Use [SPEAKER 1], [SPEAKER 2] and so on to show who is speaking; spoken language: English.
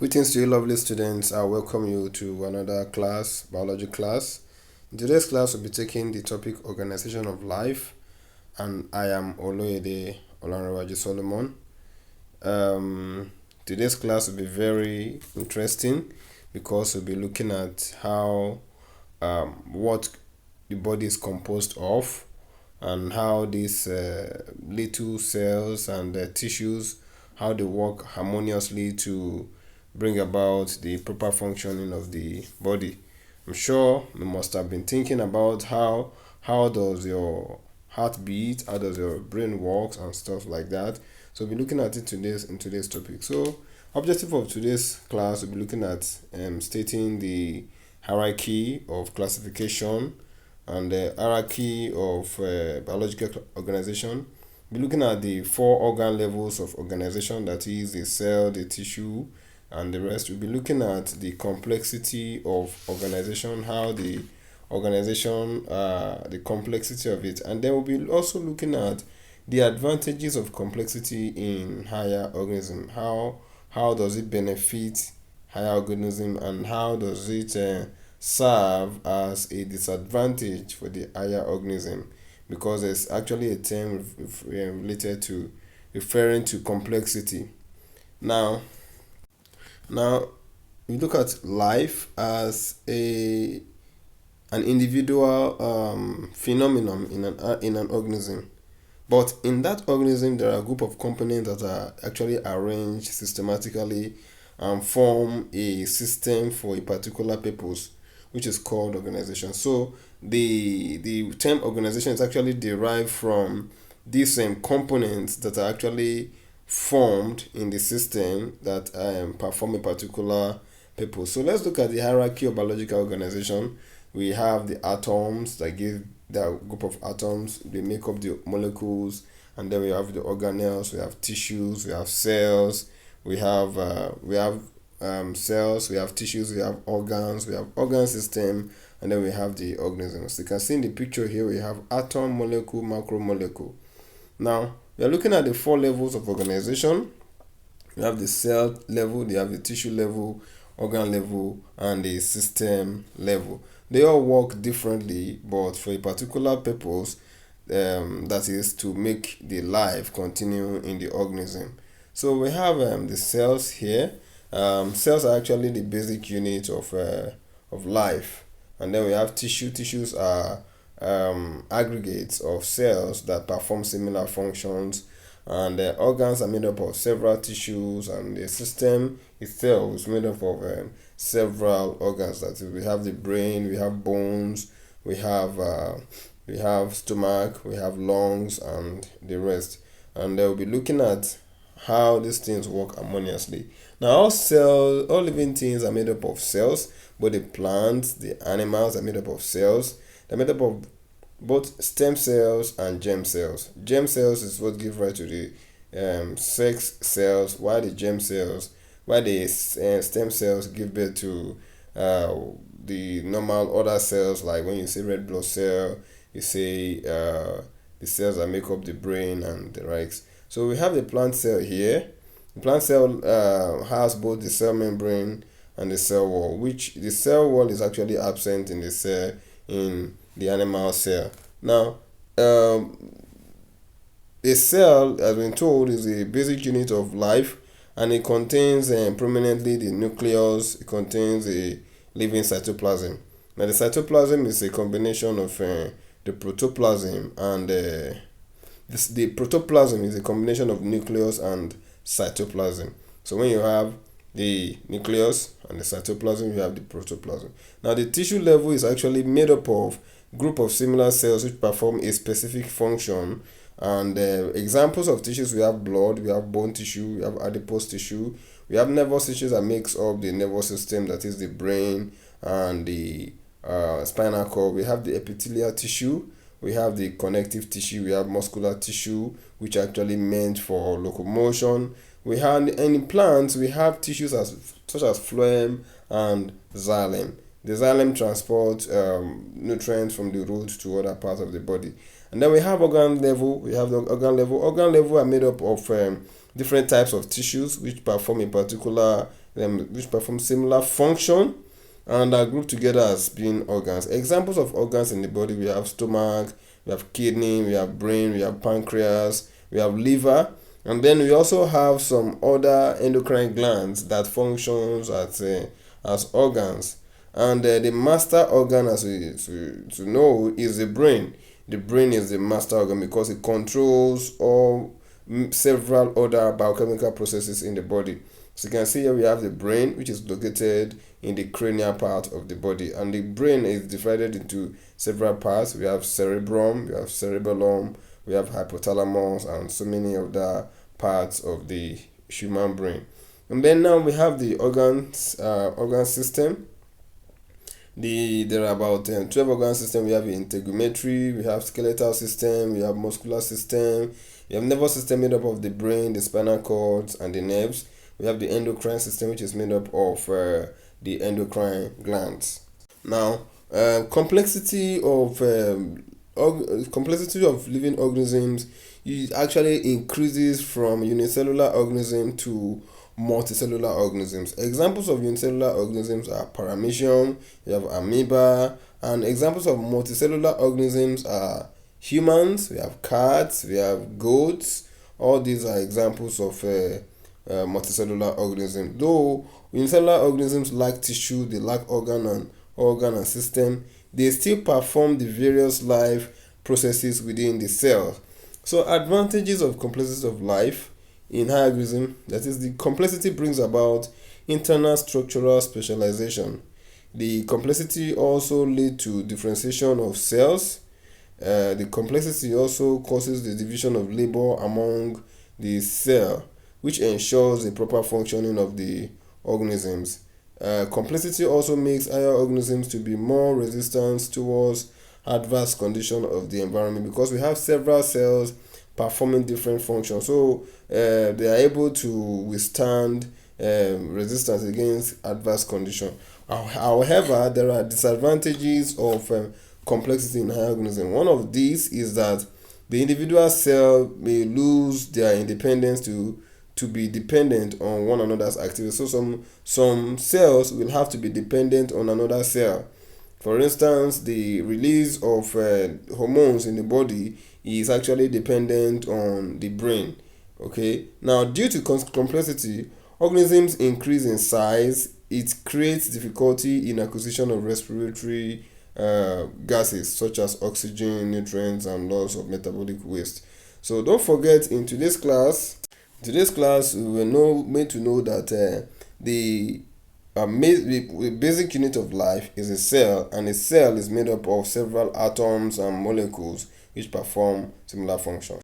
[SPEAKER 1] Greetings to you, lovely students. I welcome you to another class, biology class. In today's class, we'll be taking the topic organization of life, and I am Oloyede Olanrewaji Solomon. Today's class will be very interesting because we'll be looking at how what the body is composed of and how these little cells and tissues how they work harmoniously to bring about the proper functioning of the body. I'm sure you must have been thinking about how does your heart beat, how does your brain works and stuff like that. So we'll be looking at it in today's topic. So objective of today's class will be looking at stating the hierarchy of classification and the hierarchy of biological organization. We're looking at the four organ levels of organization, that is the cell, the tissue, and the rest. We'll be looking at the complexity of organization, how the organization, the complexity of it, and then we'll be also looking at the advantages of complexity in higher organism. How does it benefit higher organism, and how does it serve as a disadvantage for the higher organism? Because there's actually a term related to referring to complexity. Now, now we look at life as an individual phenomenon in an organism. But in that organism, there are a group of components that are actually arranged systematically and form a system for a particular purpose, which is called organization. So the term organization is actually derived from these same components that are actually formed in the system that perform a particular purpose. So let's look at the hierarchy of biological organization. We have the atoms that give the group of atoms, they make up the molecules, and then we have the organelles, we have tissues, we have cells, we have cells, we have tissues, we have organs, we have organ system, and then we have the organisms. So you can see in the picture here we have atom, molecule, macromolecule. Now we are looking at the four levels of organization. We have the cell level, they have the tissue level, organ level, and the system level. They all work differently, but for a particular purpose, that is to make the life continue in the organism. So we have the cells here. Cells are actually the basic unit of life, and then we have tissue. Tissues are aggregates of cells that perform similar functions, and the organs are made up of several tissues, and the system itself is made up of several organs. That is, we have the brain, we have bones, we have stomach, we have lungs, and the rest. And they'll be looking at how these things work harmoniously. Now, all living things are made up of cells. Both the plants, the animals are made up of cells. They're made up of both stem cells and germ cells. Germ cells is what give rise to the sex cells, while the stem cells give birth to the normal other cells. Like when you say red blood cell, you say the cells that make up the brain and the likes. So we have the plant cell here. The plant cell has both the cell membrane and the cell wall, which the cell wall is actually absent in the animal cell. Now, a cell, as been told, is a basic unit of life, and it contains prominently the nucleus. It contains a living cytoplasm. Now, the cytoplasm is a combination of the protoplasm, and the protoplasm is a combination of nucleus and cytoplasm. So when you have the nucleus and the cytoplasm, you have the protoplasm. Now, the tissue level is actually made up of group of similar cells which perform a specific function. And examples of tissues, we have blood, we have bone tissue, we have adipose tissue, we have nervous tissues that makes up the nervous system, that is the brain and the spinal cord. We have the epithelial tissue, we have the connective tissue, we have muscular tissue, which are actually meant for locomotion. We have, and in plants, we have tissues such as phloem and xylem. The xylem transports nutrients from the root to other parts of the body. And then we have organ level. We have the organ level. Organ level are made up of different types of tissues which perform a particular which perform similar function and are grouped together as being organs. Examples of organs in the body: we have stomach, we have kidney, we have brain, we have pancreas, we have liver, and then we also have some other endocrine glands that functions as organs. And the master organ, as we to know, is the brain. The brain is the master organ because it controls all several other biochemical processes in the body. So you can see here we have the brain, which is located in the cranial part of the body, and the brain is divided into several parts. We have cerebrum, we have cerebellum, we have hypothalamus, and so many other parts of the human brain. And then now we have the organ system. There are about 12 organ system. We have integumentary, we have skeletal system, we have muscular system, we have nervous system made up of the brain, the spinal cords, and the nerves. We have the endocrine system, which is made up of the endocrine glands. Now, complexity of living organisms actually increases from unicellular organism to multicellular organisms. Examples of unicellular organisms are paramecium, you have amoeba, and examples of multicellular organisms are humans, we have cats, we have goats. All these are examples of multicellular organisms. Though unicellular organisms lack tissue, they lack organ and system, they still perform the various life processes within the cell. So advantages of complexity of life in higher organism, that is, the complexity brings about internal structural specialization. The complexity also lead to differentiation of cells. The complexity also causes the division of labor among the cell, which ensures the proper functioning of the organisms. Complexity also makes higher organisms to be more resistant towards adverse condition of the environment because we have several cells performing different functions, so they are able to withstand resistance against adverse condition. However, there are disadvantages of complexity in higher organism. One of these is that the individual cell may lose their independence to be dependent on one another's activity. So some cells will have to be dependent on another cell. For instance, the release of hormones in the body is actually dependent on the brain. Okay. Now, due to complexity, organisms increase in size. It creates difficulty in acquisition of respiratory gases such as oxygen, nutrients, and loss of metabolic waste. So don't forget, in today's class, we were made to know that the basic unit of life is a cell, and a cell is made up of several atoms and molecules which perform similar functions.